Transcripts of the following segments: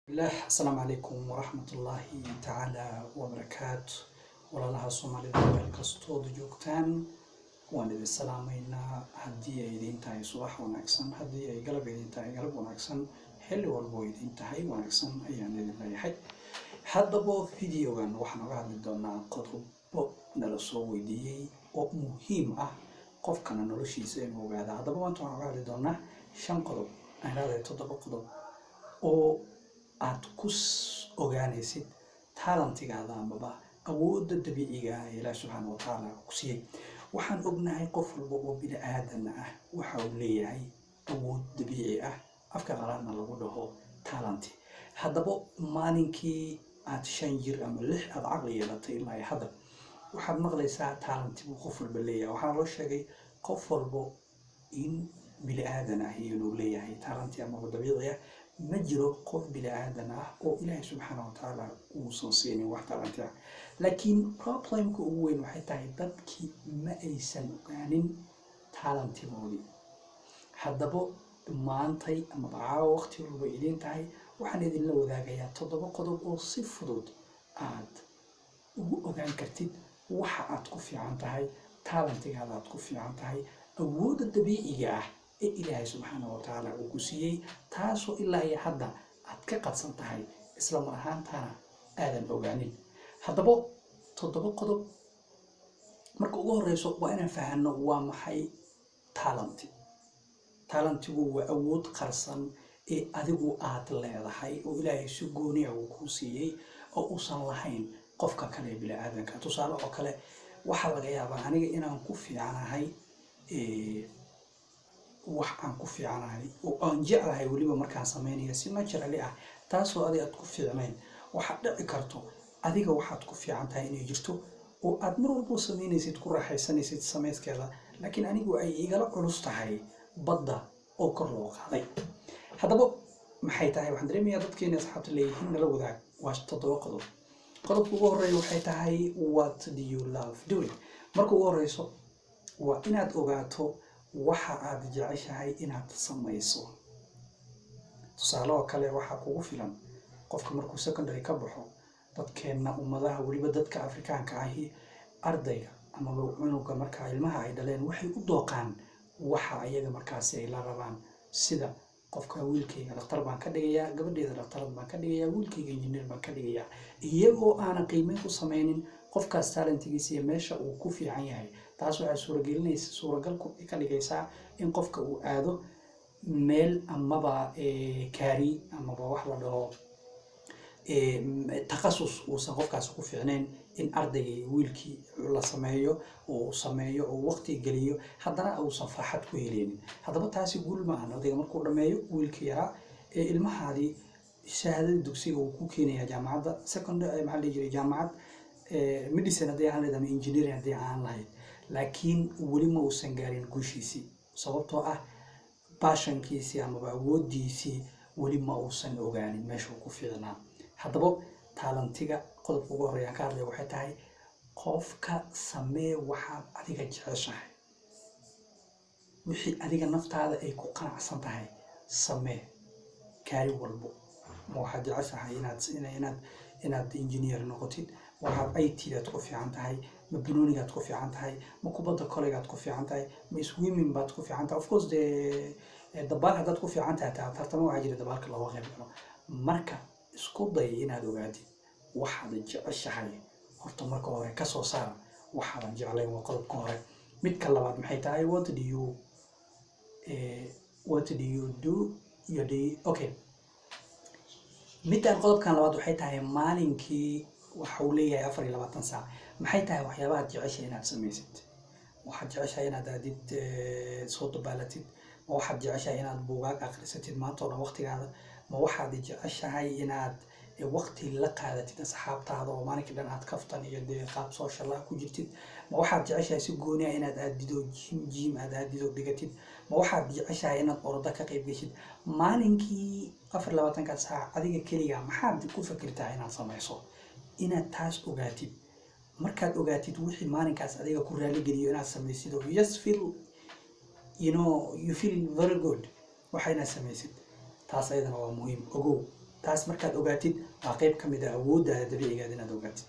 السلام عليكم ورحمة الله تعالى وبركاته. ولا لها صومالي ذنبال كستود جوكتان وانا دي السلامينا هدي ايدين تاي صباح وناكسن هدي اي قلب ايدين تاي قلب وناكسن حلو والبو ايدين تاي وناكسن ايان ايدين لاي حي هذا بو فيديوغان وحنا قاعد دونا قطب نلسو ويديي oo muhiim ah qofkana noloshiisa inuu ogaado hadaba waan waxaan raali doonaa 5 qodob aan raadey 7 qodob oo aad ku ogaanaysid talentigaada ama awoodda dabiiciga ah ee Ilaahay subhanahu wa ta'ala ku siiyay waxaan ognahay qof walba oo bini aadan ah waxa uu leeyahay awood dabiici ah afka qalaadna lagu dhaho talent hadaba maalinkii aad 5 jir ama 6 aad aqli yeelatay ilaa hadda waxaad maqlaysaa talent buu qof walba leeyahay waxaa loo sheegay qof walba in bini aadan ah inuu leeyahay talent ama dabiici ah ma jiro qof bini aadan ah oo Ilaahay subhanahu wa ta'ala uu soo siiyay wax talent ah laakiin problemku ugu weyn waxay tahay dadkii ma aysan ogaanin talentimoodii haddaba maantay ama waqti walba idin tahay waxaan idin la wadaagayaa 7 qodob oo si fudud aad ugu ogaan kartid waxa aad ku fiican tahay talentigaada aad ku fiican tahay awoodda dabiiciga ah ee Ilaahay subhanahu wa ta'ala uu ku siiyay taasoo ilaa iyo hadda aad ka qadsan tahay isla mar ahaantaana aadan ogaanin haddaba 7 qodob marka ugu horeyso waa inaan fahanno waa maxay talentigu waa awood qarsan ee adigu aad leedahay oo Ilaahay si gooni ah uu ku siiyay oo uusan lahayn qofka kale bini aadanka tusaale oo kale waxa laga yaabaa aniga inaan ku fiicanahay wax aan ku fiicanahay oo aan jeclahay waliba markaan sameeyay si naturally ah taasoo adiga aad ku fiicnayn waxa dhici karto adiga waxaad ku fiican tahay inay jirto oo aad mar walba sameynaysid ku raaxaysanaysid sameyskeeda laakiin anigu ay igala culus tahay badda oo kor loo qaaday haddaba maxay tahay waxaan dareemayaa dadkeena asxaabta leeyihiin nala wadaag waa 7 qodob qodobka ugu horeeya waxay tahay what do you love doing marka ugu horeyso waa inaad ogaato waxa aad jeceshahay inaad samayso tusaale oo kale waxa kugu filan qofka markuu secondary ka baxo dadkeena ummadaha waliba dadka Afrikaanka ahi ardayga ama cunuga marka ilmaha ay dhaleen waxay u dooqaan waxa ayaga markaas ay la rabaan sida qofka wiilkayga dhaqtar baan ka dhigayaa gabadheeda dhaqtarad baan ka dhigayaa wiilkayga engineer baan ka dhigayaa iyagoo aan qiimeyn ku sameynin qofkaas talentigiisa iyo meesha uu ku fiican yahay taas waxay suuragal ka dhigaysaa in qofka uu aado meel amaba kaari amaba wax la dhaho takhasus uusan qofkaas ku fiicnayn in ardayga wiilkii la sameeyo oo waqti galiyo haddana uusan farxad ku heleynin haddaba taasi guul ma aha ardayga markuu dhameeyo wiilka yaraa ilmahaadii shahaadada dugsiga uu ku keenaya jaamacadda secondary maxaa la jiray jaamacad medicine haddii aan leedahay engineering haddii aan lahayd laakiin weli ma uusan gaarin guushiisii sababtoo ah passionkiisii ama awoodiisii weli ma uusan ogaanin meesha uu ku fiicnaa haddaba talentiga qodobka ugu horeeya ka hadlay waxay tahay qofka samee waxa adiga jeceshahay wixii adiga naftaada ay ku qanacsan tahay samee kaari walbo ma waxa jeceshahay inaad engineer noqotid waxa IT-daad ku fiican tahay ma banoonigaad ku fiican tahay ma kubadda kolaygaad ku fiican tahay ma swimming baad ku fiican tahay of course dabaal hadaad ku fiican tahay tartamo waxa jira dabaalka loo qeyb galo marka isku day inaad ogaatid waxaad jeceshahay horta marka hore ka soo saar waxaad jeclayn waa qodobka hore midka labaad maxay tahay what do you do your day okay midaan qodobkan labaad waxay tahay maalinkii waxa uu leeyahay 24 saac maxay tahay waxyaabaha aad jeceshahay inaad samaysid waxaad jeceshahay inaad aadid soo dabaalatid ma waxaad jeceshahay inaad buugaag akhrisatid maanta oo waqtigaada ma waxaad jeceshahay inaad waqti la qaadatid asxaabtaada oo maalinka dhan aad kaftan iyo qaab social ku jirtid ma waxaad jeceshahay si gooni ah inaad aadido gym aad aadido dhigatid ma waxaad jeceshahay inaad orada ka qayb gashid maalinkii 24 saac adiga kaliya maxaad ku fikirtaa inaad samayso inaad taas ogaatid markaad ogaatid wixii maalinkaas adiga ku raali geliyo inaad samaysid oo you feel very good waxayna samaysid taas ayadana waa muhiim ogow taas markaad ogaatid waa qayb ka mid ah awooddaada dabiiciga inaad ogaatid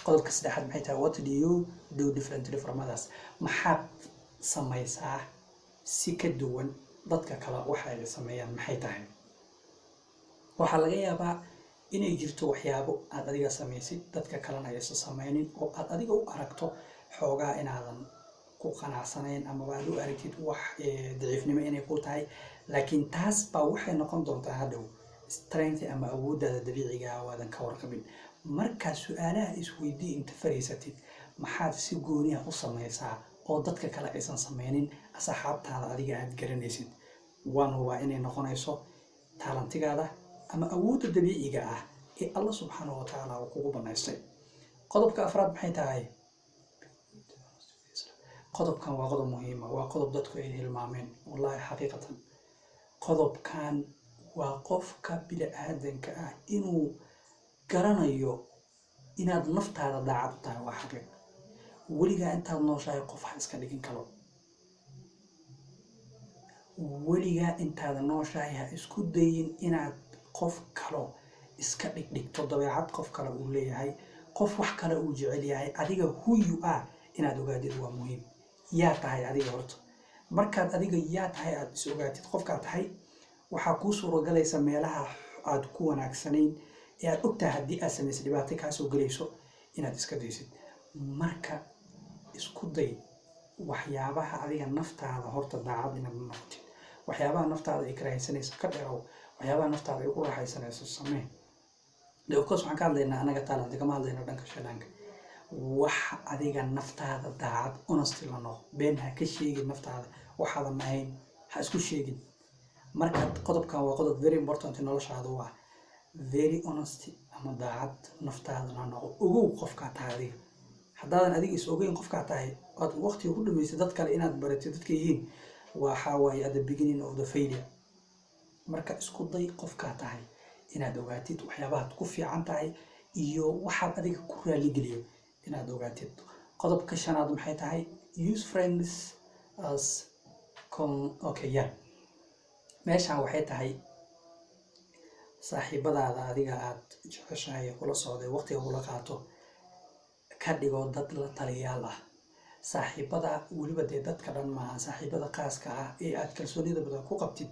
qodobka saddexaad maxay tahay what do you do differently from others maxaad samaysaa si ka duwan dadka kale waxa ay sameeyaan maxay tahay waxaa laga yaabaa inay jirto waxyaabo aad adiga samaysid dadka kalena aysan samaynin oo aad adiga u aragto xoogaa inaadan ku qanacsanayn ama aad u aragtid wax daciifnimo inay ku tahay laakiin taas baa waxay noqon doontaa hadhow strength ama awooddaada dabiiciga ah waadan ka warqabin marka su'aalaha isweydii inta fariisatid maxaad si gooni ah u samaysaa oo dadka kale aysan samaynin asxaabtaada adiga aad garanaysid waa inay noqonayso talantigaada ama awoodda dabiiciga ah ee Allah subhanahu wa ta'ala uu kugu banaystay qodobka afraad maxay tahay qodobkan waa qodob muhiim ah waa qodob dadku ay hilmaameen wallahi xaqiiqatan qodobkan waa qofka bini'aadanka ah inuu garanayo inaad naftaada daacad u tahay waa xaqiiq weligaa intaad nooshahay qof ha iska dhigin karo weligaa intaad nooshahay ha isku dayin inaad qof kale iska dhigto dabeecad qof kale uu leeyahay qof wax kale uu jecel yahay adiga who you are inaad ogaatid waa muhiim yaa tahay adiga horta markaad adiga yaa tahay aad is ogaatid qofka tahay waxa ku suuragalaysa meelaha aad ku wanaagsanayn ee aad ogtahay haddii aad samaysid dhibaato ka soo galayso inaad iska daysid marka isku day waxyaabaha adiga naftaada horta daacad inaad noqotid waxyaabaha naftaada ay karahaysanayso ka dheerow waxyaabaha naftaada ay ku raaxaysanayso samee de of course waxaan ka hadlaynaa anaga talent kama hadlayno dhanka shanaanka wax adiga naftaada daacad honesty la noqo been ha ka sheegin naftaada waxaadan ahayn ha isku sheegin marka qodobkan waa qodob very important noloshaada waa very honesty ama daacad naftaada la noqo ogow qofka tahay adiga haddaadan adiga is ogeyn qofka tahay aad waqti ugu dhameysay dad kale inaad baratid dadka yihiin waxa waaye at the beginning of the failure marka isku day qofka tahay inaad ogaatid waxyaabaha ku fiican tahay iyo waxaad adiga ku raali geliyo inaad ogaatid qodobka shanaad maxay tahay use friends as okay yeah meeshaan waxay tahay saaxiibadaada adiga aad jeceshahay kula socday waqtiga kula qaato ka dhigo dad la taliyaal ah saaxiibada waliba dadka dhan maaha saaxiibada qaaska ah ee aad kalsoonida badan ku qabtid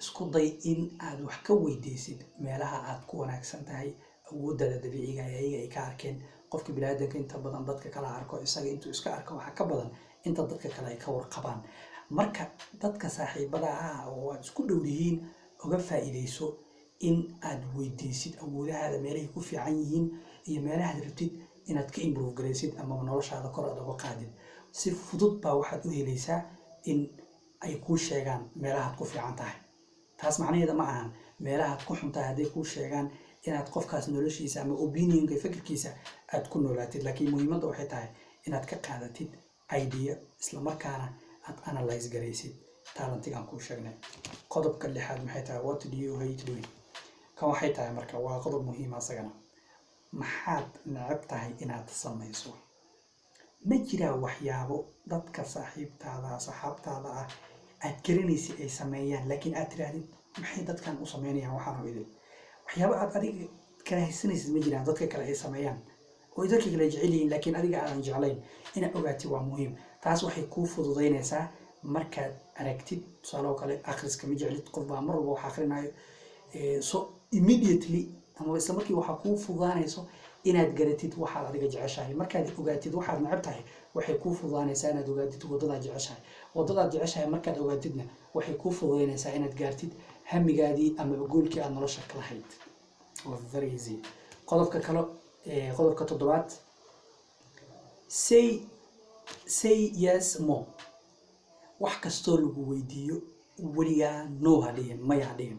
isku day in aad wax ka weydiisid meelaha aad ku wanaagsan tahay awooddaada dabiiciga ah ee ay ka arkeen qofka bini'aadanka inta badan dadka kala arko isaga intuu iska arko waxa ka badan inta dadka kale ay ka warqabaan marka dadka saaxiibada ah oo aad isku dhow yihiin uga faa'iideyso in aad weydiisid awoodahaada meelahay ku fiican yihiin iyo meelaha aad rabtid inaad ka improve garaysid ama noloshaada kor aad uga qaadid si fudud baa waxaad u helaysaa in ay kuu sheegaan meelaha aad ku fiican tahay taas macnaheedu ma ahan meelaha aad ku xun tahay hadday kuu sheegaan inaad qofkaas noloshiisa ama opinionka fikirkiisa aad ku noolaatid laakiin muhiimadda waxay tahay inaad ka qaadatid idea isla markaana aad analyze garaysid talentigan kuu sheegnay qodobka lixaad maxay tahay what do you hate doing kan waxay tahay marka waa qodob muhiim ah asagana maxaad neceb tahay inaad samayso ma jiraa waxyaabo dadka saxaabtaada ah aad garanaysid ay sameeyaan laakiin aad tirahdid maxay dadkan u sameynayaan waxaan oo idin waxyaabo aad adiga karahaysanaysid ma jiraan dadka kale ay sameeyaan oo dadka kale jecel yihiin laakiin adiga aadan jeclayn inaad ogaatid waa muhiim taas waxay kuu fududaynaysaa markaad aragtid tusaale kale akhriska ma jeclid qof baa mar walba wax akhrinayo so immediately ama isla markii waxa kuu fududaanayso inaad garatid waxaad adiga jeceshahay markaad ogaatid waxaad neceb tahay waxay kuu fududaanaysaa inaad ogaatid wadadaad jeceshahay markaad ogaatidna waxay kuu fududaynaysaa inaad gaartid hamigaadii ama goolkii aad nolosha ka lahayd very easy qodobka kale qodobka toddobaad say yes more wax kastoo lagu weydiiyo weligaa no ha dhihin maya ha dhihin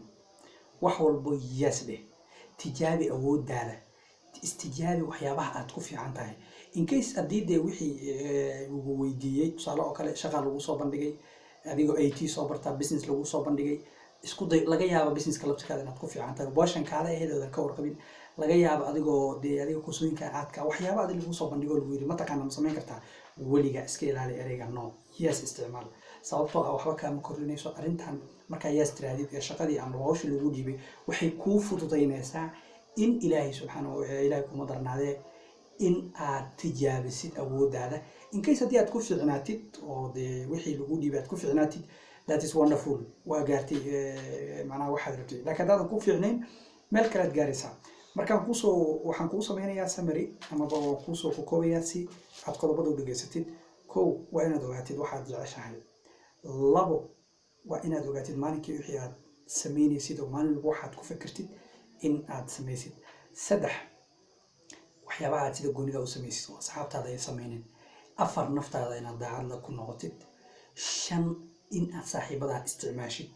wax walbo yes dheh tijaabi awooddaada istijaabi waxyaabaha aad ku fiican tahay in case haddii dee wixii lagu weydiiyey tusaale oo kale shaqa lagu soo bandhigay adigoo IT soo bartaa business lagu soo bandhigay isku day laga yaabo businesska labtikaada inaad ku fiican tahay booshankaada eheedooda ka warqabin laga yaabo adigoo dee adiga kusooyinka aadka waxyaaba adiga lagu soo bandhigo lagu yiri ma taqaana ma samayn kartaa weliga iska ilaali ereyga no yes isticmaal sababtoo ah waxba kaama kordhinayso arrintan markaa yaas tiraadid ee shaqadii ama hawsha lagu dhiibay waxay kuu fududaynaysaa in ilaahay subxaanahu wa tacaala ilaahay kuma darnaadee in aad tijaabisid awooddaada in case haddii aad ku fiicnaatid oo dee wixii lagu dhiibay aad ku fiicnaatid that is wonderful waa gaartay macnaha waxaad rabtay laakiin haddaadan ku fiicnayn meel kale aad gaaraysaa markaan waxaan kuu sameynayaa summary amaba waan kuusoo kokoobayaa si aad qodobada u dhegaysatid kow waa inaad ogaatid waxaad jeceshahay labo waa inaad ogaatid maalinkii wixii aad sameynaysid oo maalin walba waxaad ku fikirtid in aad samaysid saddex waxyaabaha aad sida goonida u samaysid oo asxaabtaada ay sameynin afar naftaada inaad daacadla ku noqotid shan in aad saaxiibadaha isticmaashid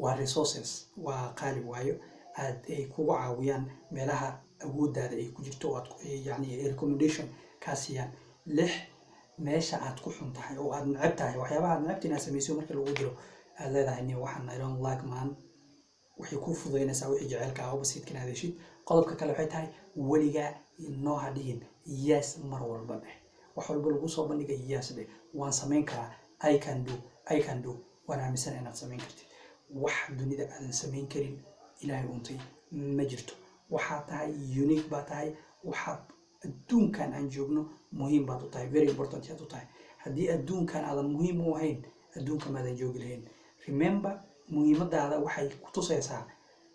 waa resources waa qaali waayo aad ay kugu caawiyaan meelaha awooddaada ay ku jirto oo aad yani recommendation kaa siiyaan lix meesha aad ku xun tahay oo aad neceb tahay waxyaabaha aad necebta inaad samayso marka lagu diro aad leedahay ni waxaan I don't like man waxay ku fududaynaysaa wixii jaceylka ah basiidka inaad heshid qodobka kale waxay tahay weligaa noo hadhihin yes mar walba dheh wax walba lagu soo bandhigay yes dheh waan samayn karaa I can do waan aaminsan inaad samayn kartid wax dunida aadan samayn karin ilaahay untay ma jirto waxaa tahay unique baa tahay waxaad adduunkan aan joogno muhiim baad u tahay very important yaad u tahay haddii adduunkan aadan muhiim u ahayn adduunka maadan joogi lahayn remember muhiimadaada waxay ku tusaysaa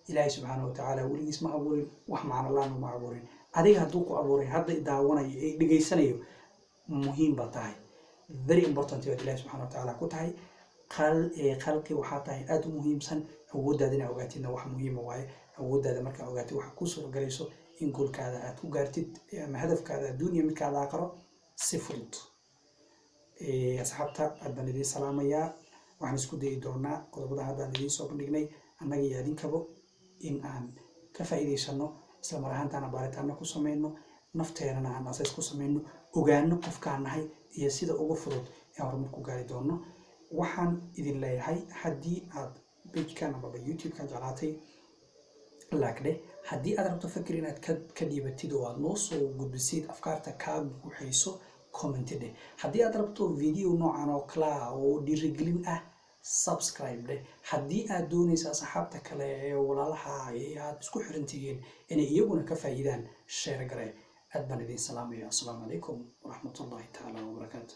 ilaahay subxaanahu wa tacaala weligiis ma abuurin wax macno laan uma abuurin adiga hadduu ku abuuray hadda daawanayo ee dhegaysanayo muhiim baa tahay very important yaad ilaahay subxaanahu wa tacaala ku tahay qalqi waxaa tahay aad u muhiimsan awooddaada inaad ogaatidna wax muhiima waaye awooddaada markaa ogaatid waxaa kuu suuragalayso in goolkaada aad ku gaartid ama hadafkaada adduunya midkaada aqro si fudud asxaabta aad baan idiin salaamayaa waxaan isku dayi doonaa qodobada haddaan idiin soo bandhignay annaga iyo idinkaba in aan ka faa'iidaysano isla mar ahaantaana baaritaano ku samayno nafteenana aan asays ku samayno ogaano qofkaan nahay iyo sida ugu fudud ee horumar ku gaari doono waxaan idin leeyahay haddii aad pagekan amaba youtubekan jeclaatay laakdhe haddii aad rabto fakir inaad ka dhiibatid oo aad noo soo gudbisid afkaarta kaa buuxayso comment dheh haddii aad rabto video noocan oo kala oo dhiirigelin ah subscribe dheh haddii aad doonaysa asxaabta kale ee walaalaha aad isku xirantihiin inay iyaguna ka faa'iidaan share garee aad baan idin salaamaya assalaamu calaykum waraxmatullaahi tacaala wabarakaatu